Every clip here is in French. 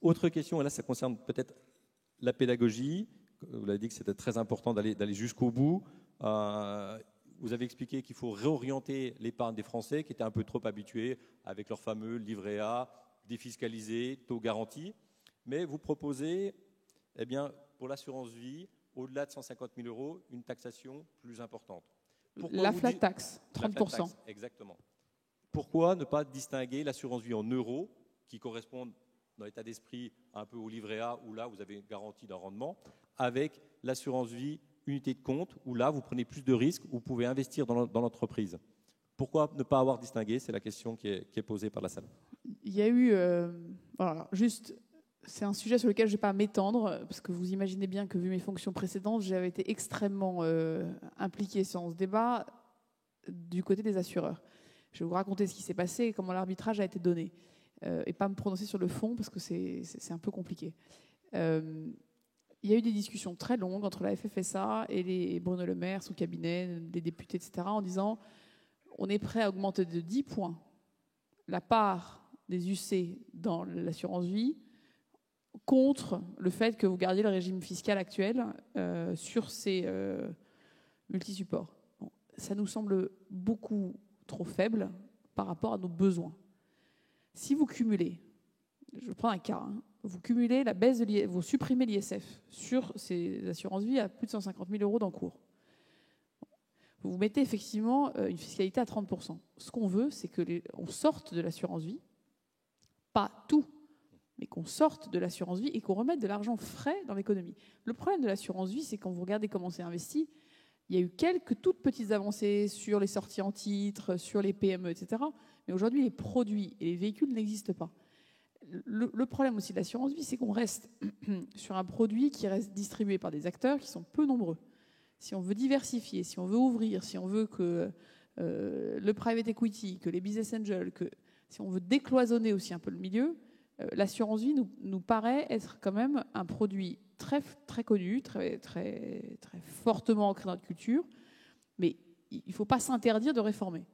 Autre question, et là ça concerne peut-être la pédagogie. Vous l'avez dit que c'était très important d'aller jusqu'au bout. Vous avez expliqué qu'il faut réorienter l'épargne des Français qui étaient un peu trop habitués avec leur fameux livret A, défiscalisé, taux garanti. Mais vous proposez, eh bien, pour l'assurance vie, au-delà de 150 000 euros, une taxation plus importante. Pourquoi la flat tax, 30%. La flat tax, exactement. Pourquoi ne pas distinguer l'assurance vie en euros, qui correspondent dans l'état d'esprit un peu au livret A, où là vous avez une garantie d'un rendement, avec l'assurance vie unité de compte, où là vous prenez plus de risques, où vous pouvez investir dans l'entreprise. Pourquoi ne pas avoir distingué? C'est la question qui est posée par la salle. Il y a eu, voilà, juste, c'est un sujet sur lequel je ne vais pas m'étendre, parce que vous imaginez bien que vu mes fonctions précédentes, j'avais été extrêmement impliquée dans ce débat du côté des assureurs. Je vais vous raconter ce qui s'est passé et comment l'arbitrage a été donné. Et pas me prononcer sur le fond, parce que c'est un peu compliqué. Il y a eu des discussions très longues entre la FFSA et Bruno Le Maire, son cabinet, les députés, etc., en disant on est prêt à augmenter de 10 points la part des UC dans l'assurance vie contre le fait que vous gardiez le régime fiscal actuel sur ces multisupports. Bon, ça nous semble beaucoup trop faible par rapport à nos besoins. Si vous cumulez, je prends un cas, vous cumulez la baisse de vous supprimez l'ISF sur ces assurances vie à plus de 150 000 euros d'encours. Vous mettez effectivement une fiscalité à 30%. Ce qu'on veut, c'est qu'on sorte de l'assurance vie, pas tout, mais qu'on sorte de l'assurance vie et qu'on remette de l'argent frais dans l'économie. Le problème de l'assurance vie, c'est quand vous regardez comment c'est investi, il y a eu quelques toutes petites avancées sur les sorties en titres, sur les PME, etc. Mais aujourd'hui, les produits et les véhicules n'existent pas. Le problème aussi de l'assurance vie, c'est qu'on reste sur un produit qui reste distribué par des acteurs qui sont peu nombreux. Si on veut diversifier, si on veut ouvrir, si on veut que le private equity, que les business angels, si on veut décloisonner aussi un peu le milieu, l'assurance vie nous paraît être quand même un produit très, très connu, très, très, très fortement ancré dans notre culture, mais il ne faut pas s'interdire de réformer.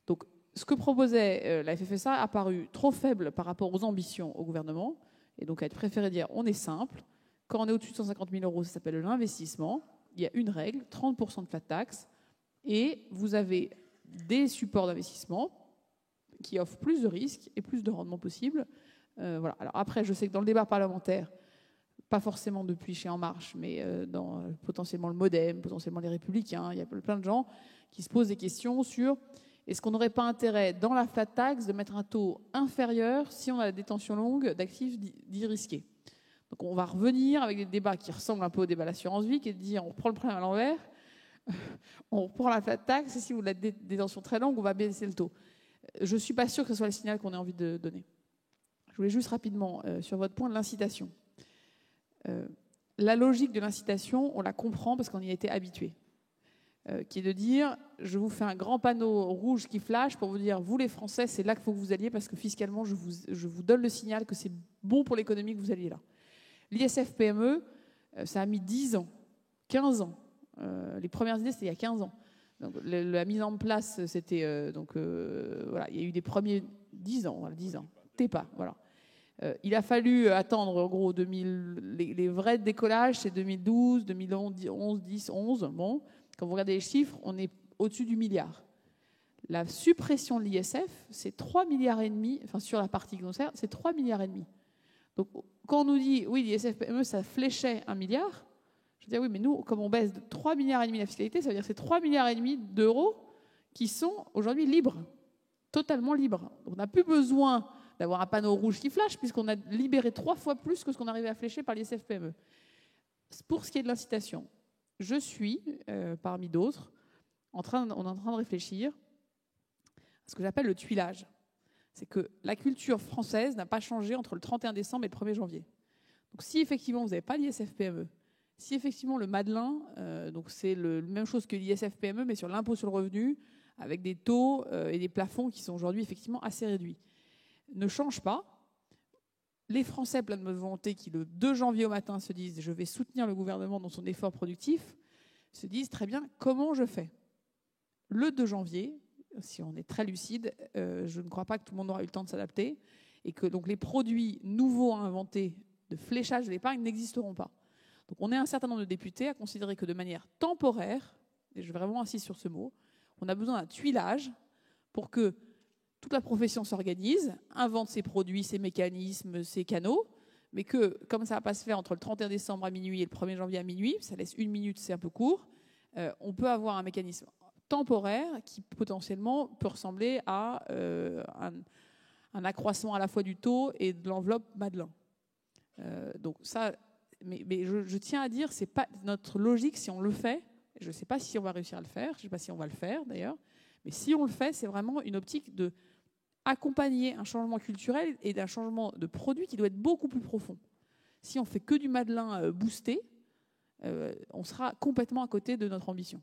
Donc, ce que proposait la FFSA a paru trop faible par rapport aux ambitions au gouvernement, et donc elle préférait dire on est simple, quand on est au-dessus de 150 000 euros, ça s'appelle l'investissement, il y a une règle, 30% de flat tax, et vous avez des supports d'investissement qui offrent plus de risques et plus de rendement possible. Voilà. Alors après, je sais que dans le débat parlementaire, pas forcément depuis chez En Marche, mais dans potentiellement le MoDem, potentiellement les Républicains, il y a plein de gens qui se posent des questions sur est-ce qu'on n'aurait pas intérêt dans la flat tax de mettre un taux inférieur si on a la détention longue d'actifs dits risqués. Donc on va revenir avec des débats qui ressemblent un peu au débat de l'assurance vie, qui est de dire on reprend le problème à l'envers, on reprend la flat tax, et si vous avez la détention très longue, on va baisser le taux. Je ne suis pas sûre que ce soit le signal qu'on ait envie de donner. Je voulais juste rapidement, sur votre point de l'incitation. La logique de l'incitation, on la comprend parce qu'on y a été habitué. Qui est de dire, je vous fais un grand panneau rouge qui flash pour vous dire, vous les Français, c'est là qu'il faut que vous alliez parce que fiscalement, je vous donne le signal que c'est bon pour l'économie que vous alliez là. L'ISF PME, ça a mis 10 ans, 15 ans. Les premières idées, c'était il y a 15 ans. Donc, la mise en place, c'était... voilà, il y a eu des premiers 10 ans, voilà, 10 ans. TEPA, voilà. Il a fallu attendre, en gros, 2000, les vrais décollages, c'est 2012, 2011, 10, 11, bon... Quand vous regardez les chiffres, on est au-dessus du milliard. La suppression de l'ISF, c'est 3,5 milliards, enfin sur la partie qui concerne, c'est 3,5 milliards. Donc quand on nous dit, oui, l'ISF PME, ça fléchait 1 milliard, je veux dire, oui, mais nous, comme on baisse de 3,5 milliards la fiscalité, ça veut dire que c'est 3,5 milliards d'euros qui sont aujourd'hui libres, totalement libres. Donc on n'a plus besoin d'avoir un panneau rouge qui flash, puisqu'on a libéré 3 fois plus que ce qu'on arrivait à flécher par l'ISF PME. Pour ce qui est de l'incitation, je suis, parmi d'autres, on est en train de réfléchir à ce que j'appelle le tuilage. C'est que la culture française n'a pas changé entre le 31 décembre et le 1er janvier. Donc si effectivement vous n'avez pas l'ISF PME, si effectivement le Madelin, donc c'est la même chose que l'ISF PME, mais sur l'impôt sur le revenu, avec des taux et des plafonds qui sont aujourd'hui effectivement assez réduits, ne change pas. Les Français pleins de bonne volonté qui, le 2 janvier au matin, se disent « je vais soutenir le gouvernement dans son effort productif », se disent « très bien, comment je fais ?» Le 2 janvier, si on est très lucide, je ne crois pas que tout le monde aura eu le temps de s'adapter. et que donc les produits nouveaux à inventer de fléchage de l'épargne n'existeront pas. Donc on est un certain nombre de députés à considérer que de manière temporaire, et je vais vraiment insister sur ce mot, on a besoin d'un tuilage pour que toute la profession s'organise, invente ses produits, ses mécanismes, ses canaux, mais que, comme ça ne va pas se faire entre le 31 décembre à minuit et le 1er janvier à minuit, ça laisse 1 minute, c'est un peu court, on peut avoir un mécanisme temporaire qui potentiellement peut ressembler à un accroissement à la fois du taux et de l'enveloppe Madelin. Donc ça, mais je tiens à dire, c'est pas notre logique si on le fait. Je ne sais pas si on va réussir à le faire, je ne sais pas si on va le faire d'ailleurs, mais si on le fait, c'est vraiment une optique de accompagner un changement culturel et d'un changement de produit qui doit être beaucoup plus profond. Si on fait que du Madelin boosté, on sera complètement à côté de notre ambition.